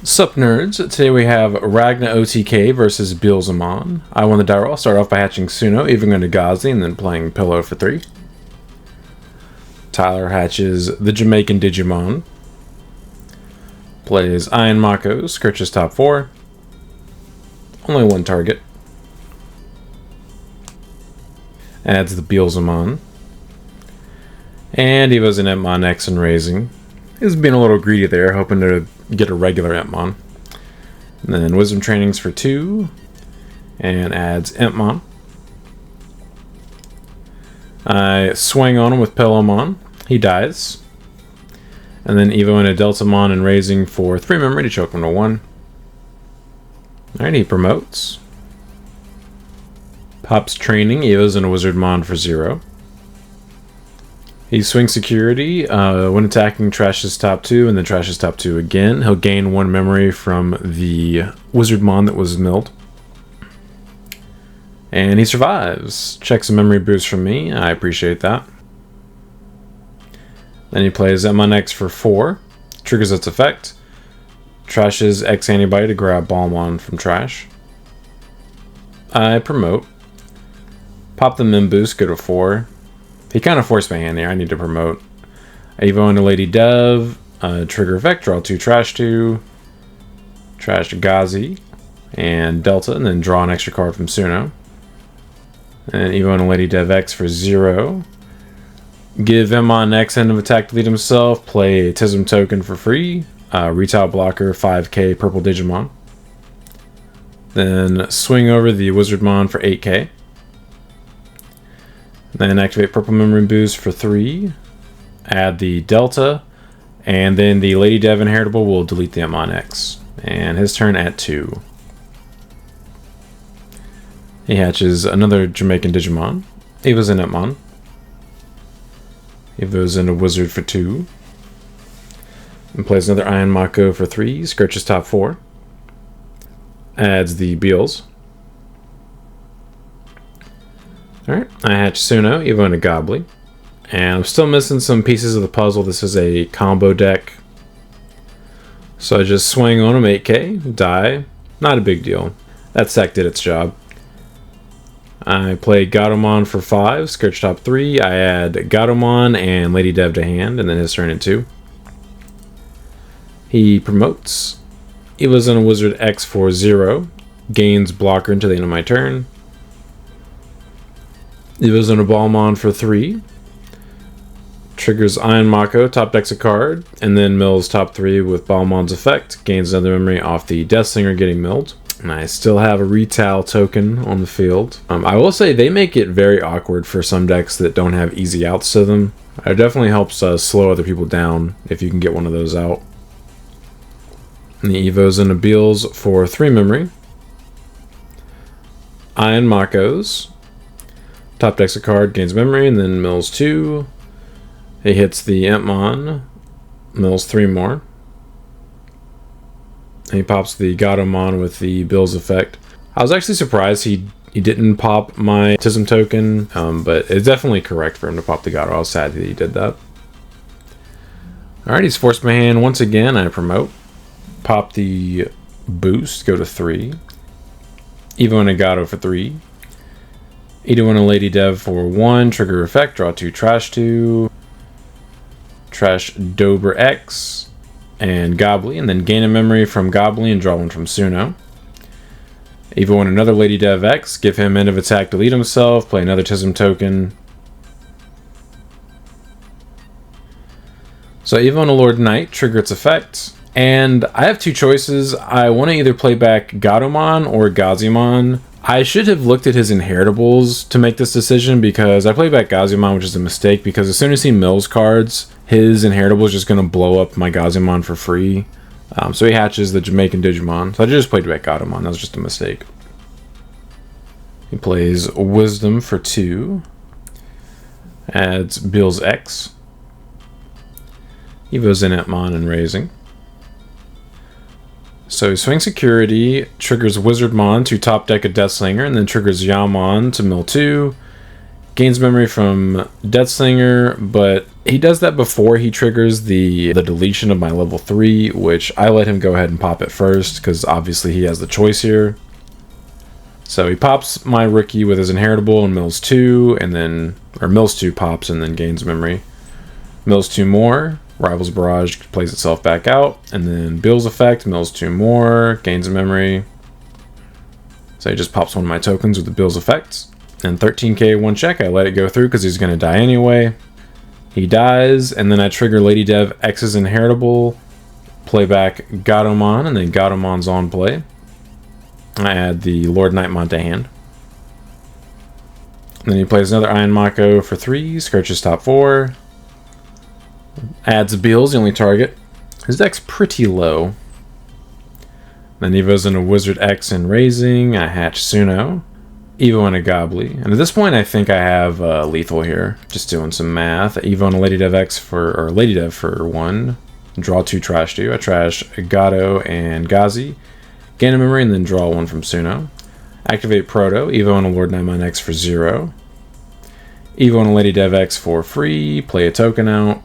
Sup nerds, today we have Ragna OTK versus Beelzemon. I won the die roll. I'll start off by hatching Suno, even going to Gazi, and then playing Pillow for 3. Tyler hatches the Jamaican Digimon. Plays Iron Mako, Scourge's top 4. Only one target. Adds the Beelzemon. And he was an Entmon X and raising. He's being a little greedy there, hoping to get a regular Entmon. And then Wisdom Trainings for 2. And adds Entmon. I swing on him with Pillowmon. He dies. And then Evo and a Deltamon and raising for 3 memory to choke him to 1. Alright, he promotes. Pops Training, Evo's and a Wizardmon for 0. He swings Security, when attacking trashes top 2 and then trashes top 2 again. He'll gain 1 memory from the Wizardmon that was milled. And he survives. Checks a memory boost from me, I appreciate that. Then he plays Entmon X for 4, triggers its effect. Trashes X Antibody to grab Balmon from trash. I promote. Pop the Min boost, go to 4. He kind of forced my hand there. I need to promote. Evo and a Lady Dev. Trigger effect. Draw 2, trash 2. Trash Gazi. And Delta. And then draw an extra card from Suno. And Evo and a Lady Dev X for 0. Give Entmon X end of attack to lead himself. Play a Tism token for free. Retail blocker 5k purple Digimon. Then swing over the Wizardmon for 8k. Then activate Purple Memory Boost for 3. Add the Delta. And then the Lady Dev Inheritable will delete the Entmon X. And his turn at 2. He hatches another Jamaican Digimon. Evo's an Entmon. Evo's in a Wizard for 2. And plays another Iron Mako for 3. Scourge's top 4. Adds the Beels. Alright, I hatch Suno, Evo and a Gobbly. And I'm still missing some pieces of the puzzle. This is a combo deck. So I just swing on him, 8k, die. Not a big deal. That sack did its job. I play Gatomon for 5, Scourge top 3. I add Gatomon and Lady Dev to hand, and then his turn at 2. He promotes. Evo's in a Wizard X for 0. Gains blocker until the end of my turn. Evo's in a Balmon for 3. Triggers Iron Mako, top decks a card, and then mills top 3 with Balmon's effect. Gains another memory off the Deathslinger getting milled. And I still have a Retail token on the field. I will say they make it very awkward for some decks that don't have easy outs to them. It definitely helps slow other people down if you can get one of those out. And the Evo's in a Beels for 3 memory. Iron Makos. Top decks a card, gains memory, and then mills 2. He hits the Entmon, mills 3 more. And he pops the Gatomon with the Bills effect. I was actually surprised he didn't pop my Tism token, but it's definitely correct for him to pop the Gato. I was sad that he did that. Alright, he's forced my hand once again. I promote. Pop the boost, go to 3. Evo and a Gato for 3. Edo and a Lady Dev for 1, trigger effect, draw 2, trash 2, trash Dober X, and Gobbly, and then gain a memory from Gobbly and draw 1 from Suno. Evo and another Lady Dev X, give him end of attack to lead himself, play another Tism token. So Evo and a Lord Knight, trigger its effect, and I have 2 choices. I want to either play back Gatomon or Gazimon. I should have looked at his inheritables to make this decision because I played back Gazimon, which is a mistake because as soon as he mills cards, his inheritable is just going to blow up my Gazimon for free. So he hatches the Jamaican Digimon. So I just played back Gatomon. That was just a mistake. He plays Wisdom for 2. Adds Beels X. Evo's in Entmon and raising. So he swings Security, triggers Wizardmon to top deck a Deathslinger, and then triggers Yamon to mill 2. Gains memory from Deathslinger, but He does that before he triggers the deletion of my level 3, which I let him go ahead and pop it first, because obviously he has the choice here. So he pops my rookie with his inheritable and mills 2, and then, or mills 2 pops and then gains memory. Mills 2 more, Rival's Barrage plays itself back out, and then Bill's effect, mills 2 more, gains memory. So he just pops one of my tokens with the Bill's effect. And 13k one check, I let it go through because he's going to die anyway. He dies, and then I trigger Lady Dev X's inheritable, play back Gatomon, and then Gatomon's on play. I add the Lord Knightmon to hand. Then he plays another Iron Mako for 3, Scourges top 4. Adds Beelz, the only target. His deck's pretty low. Then Evo's in a Wizard X and Raising. I hatch Suno. Evo and a Gobbly. And at this point, I think I have lethal here. Just doing some math. Evo and a Lady Dev X or Lady Dev for 1. Draw 2, trash 2. I trash Gato and Gazi. Gain a memory and then draw 1 from Suno. Activate Proto. Evo and a Lord Knightmon X for 0. Evo and a Lady Dev X for free. Play a token out.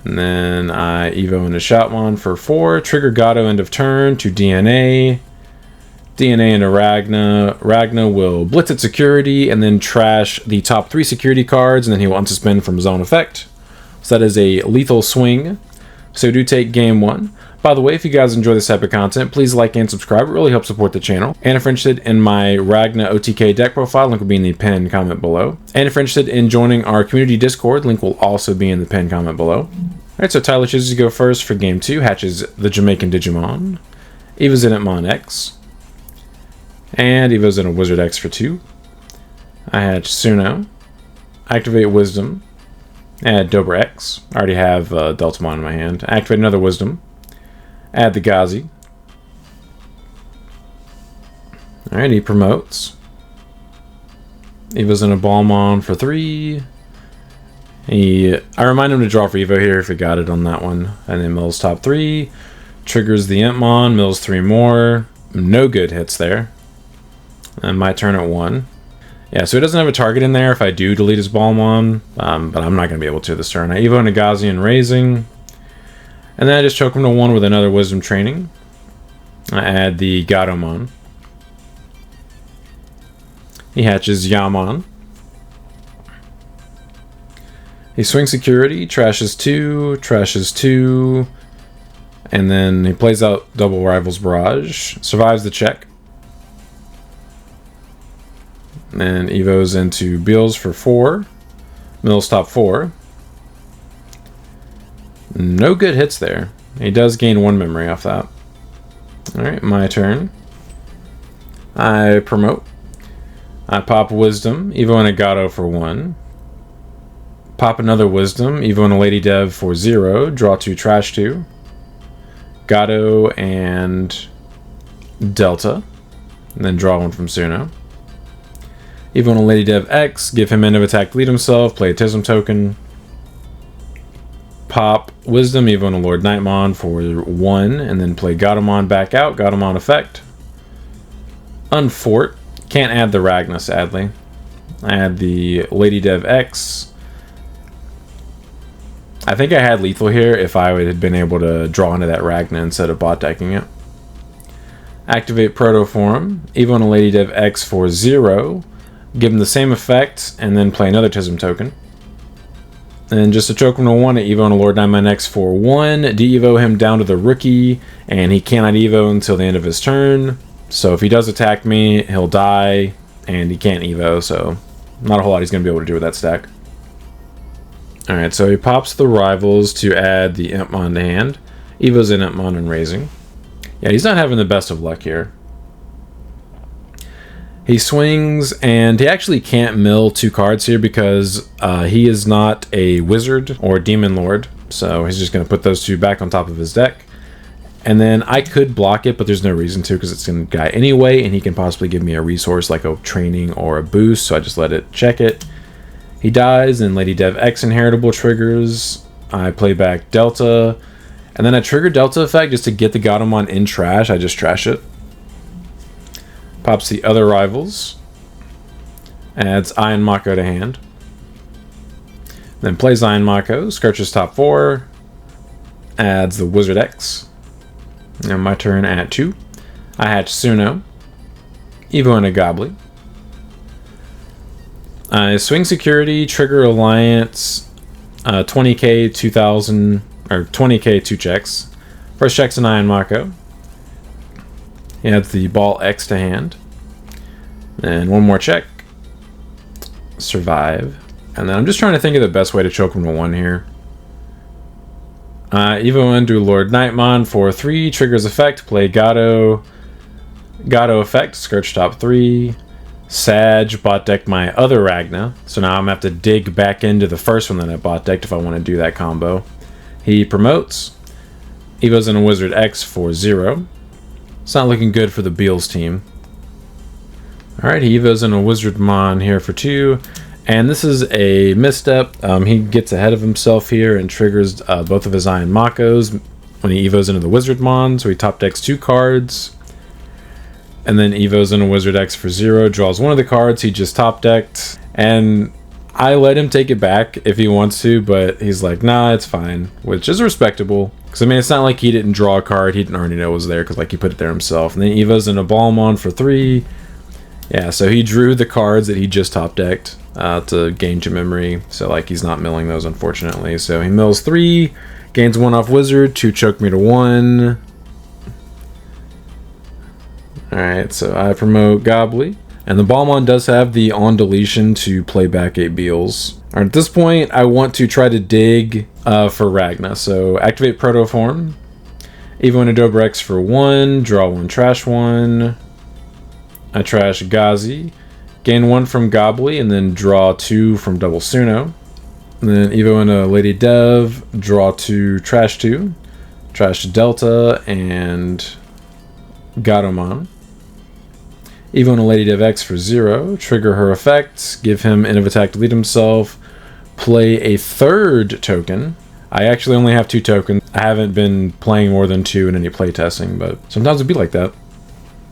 And then I Evo into Shoutmon for 4. Trigger Gato end of turn to DNA. DNA into Ragna. Ragna will blitz its security and then trash the top 3 security cards, and then he will unsuspend from his own effect. So that is a lethal swing. So do take game 1. By the way, if you guys enjoy this type of content, please like and subscribe. It really helps support the channel. And if you're interested in my Ragna OTK deck profile, link will be in the pinned comment below. And if you're interested in joining our community Discord, link will also be in the pinned comment below. Alright, so Tyler chooses to go first for game 2. Hatches the Jamaican Digimon. Evo's in at Mon X. And Evo's in a Wizard X for 2. I hatch Suno. Activate Wisdom. Add Dobra X. I already have Deltamon in my hand. Activate another Wisdom. Add the Gazi. Alright, he promotes. Evo's in a Balmon for 3. I remind him to draw for Evo here if he got it on that one. And then mills top 3. Triggers the Entmon, mills 3 more. No good hits there. And my turn at 1. Yeah, so he doesn't have a target in there if I do delete his Balmon. But I'm not going to be able to this turn. I Evo into Gazi and Raising. And then I just choke him to 1 with another Wisdom Training. I add the Gatomon. He hatches Yamon. He swings security, trashes 2, and then he plays out double Rival's Barrage, survives the check. And Evo's into Beelz for 4, mills top 4. No good hits there. He does gain 1 memory off that. Alright, my turn. I promote. I pop Wisdom, Evo and a Gato for 1. Pop another Wisdom, Evo and a Lady Dev for 0. Draw 2, trash 2. Gato and Delta. And then draw 1 from Suno. Evo and a Lady Dev X, give him end of attack, delete himself, play a Tism token. Pop Wisdom, Evo and a Lord Knightmon for 1, and then play Gatomon back out, Gatomon effect. Unfort. Can't add the Ragna, sadly. I add the Lady Dev X. I think I had lethal here if I had been able to draw into that Ragna instead of bot decking it. Activate Proto Form, Evo and a Lady Dev X for 0. Give him the same effect, and then play another Tism token. And just to choke him to 1, Evo and a Lord Knightmon X for 1. De-Evo him down to the rookie, and he cannot Evo until the end of his turn. So if he does attack me, he'll die, and he can't Evo, so not a whole lot he's going to be able to do with that stack. Alright, so he pops the Rivals to add the Entmon to hand. Evo's in Entmon and Raising. Yeah, he's not having the best of luck here. He swings, and he actually can't mill 2 cards here because he is not a Wizard or Demon Lord. So he's just going to put those 2 back on top of his deck. And then I could block it, but there's no reason to because it's going to die anyway, and he can possibly give me a resource like a training or a boost, so I just let it check it. He dies, and Lady Dev X inheritable triggers. I play back Delta, and then I trigger Delta effect just to get the Gatomon in trash. I just trash it. Pops the other Rivals. Adds Iron Mako to hand. Then plays Iron Mako, Scorches top 4, adds the Wizard X. Now my turn at 2. I hatch Suno, Evo and a Gobbly. I swing Security, trigger Alliance, 20k 2000 or 20k 2 checks. First check's an Iron Mako. He adds the ball X to hand. And one more check. Survive. And then I'm just trying to think of the best way to choke him to 1 here. Evo into RagnaLoardmon for 3, triggers effect, play Gato effect, Scourge top 3, Sag, bot deck my other Ragna, so now I'm gonna have to dig back into the first one that I bot decked if I want to do that combo. He promotes, Evo's in a Wizard X for 0. It's not looking good for the Beals team. Alright, he Evo's in a Wizardmon here for 2. And this is a misstep. He gets ahead of himself here and triggers both of his Iron Makos when he Evos into the Wizardmon. So he top decks 2 cards. And then Evos in a Wizard X for 0. Draws one of the cards he just top decked. And I let him take it back if he wants to, but he's like, nah, it's fine. Which is respectable. Because, I mean, it's not like he didn't draw a card he didn't already know was there, because, like, he put it there himself. And then Evos in a Beelzemon for 3. Yeah, so he drew the cards that he just top decked to gain your memory. So, like, he's not milling those, unfortunately. So he mills 3, gains 1 off Wizard, 2 choke me to 1. Alright, so I promote Gobbly. And the Beelzemon does have the on deletion to play back 8 Beals. Alright, at this point, I want to try to dig for Ragna. So activate Protoform. Evo into Dobrex for 1, draw 1, trash 1. I trash Gazi, gain 1 from Gobbly, and then draw 2 from Double Suno. And then Evo into Lady Dev, draw 2, trash 2, trash Delta, and Gatomon. Evo into Lady Dev X for 0, trigger her effect, give him end of attack to lead himself, play a 3rd token. I actually only have 2 tokens. I haven't been playing more than 2 in any playtesting, but sometimes it'd be like that.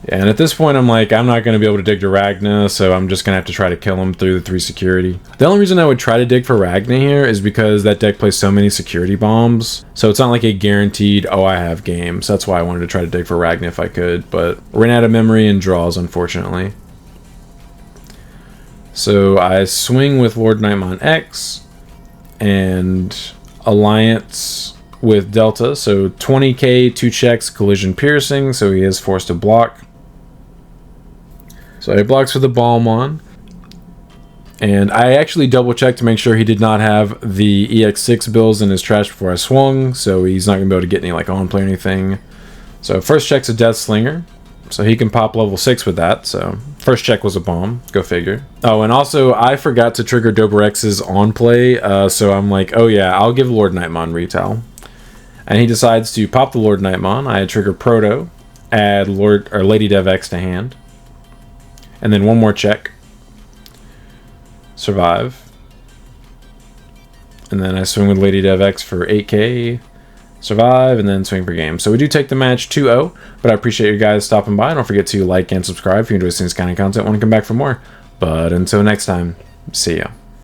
And at this point, I'm like, I'm not going to be able to dig to Ragna, so I'm just going to have to try to kill him through the 3 security. The only reason I would try to dig for Ragna here is because that deck plays so many security bombs. So it's not like a guaranteed, oh, I have game. So that's why I wanted to try to dig for Ragna if I could. But ran out of memory and draws, unfortunately. So I swing with RagnaLoardmon X and Alliance with Delta. So 20k, 2 checks, collision piercing. So he is forced to block. So he blocks with the Beelzemon. And I actually double checked to make sure he did not have the EX6 bills in his trash before I swung, so he's not going to be able to get any like on play or anything. So first check's a Death Slinger, so he can pop level 6 with that. So first check was a bomb, go figure. Oh, and also I forgot to trigger Dobrex's on play, so I'm like, oh yeah, I'll give RagnaLoardmon retail. And he decides to pop the RagnaLoardmon. I trigger Proto, add Lady Dev X to hand. And then 1 more check. Survive. And then I swing with Lady Dev X for 8k. Survive, and then swing for game. So we do take the match 2-0, but I appreciate you guys stopping by. Don't forget to like and subscribe if you enjoy seeing this kind of content. Want to come back for more. But until next time, see ya.